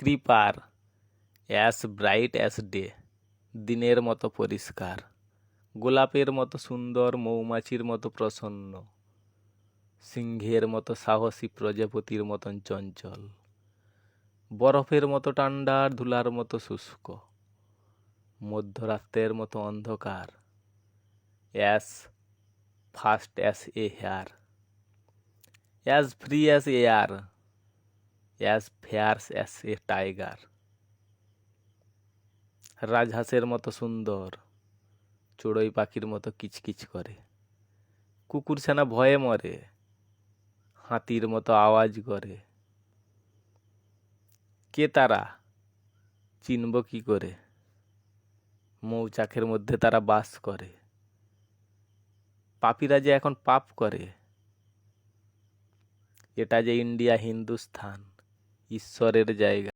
কৃপার, as bright as day, দিনের মতো পরিষ্কার, গোলাপের মতো সুন্দর, মৌমাছির মতো প্রসন্ন, সিংহের মতো সাহসী, প্রজাপতির মতন চঞ্চল, বরফের মতো ঠান্ডা, ধুলার মতো শুষ্ক, মধ্যরাত্রের মতো অন্ধকার, as fast as a hare, as free as air, as fierce as a tiger, রাজহাঁসের মতো সুন্দর, চড়ুই পাখির মতো কিচকিচ করে, কুকুরছানা ভয়ে মরে, হাতির মতো আওয়াজ করে, কে তারা, চিনব কি করে, মৌচাকের মধ্যে তারা বাস করে, পাপীরা যে এখন পাপ করে, এটা যে ইন্ডিয়া হিন্দুস্থান, ঈশ্বরের জায়গা।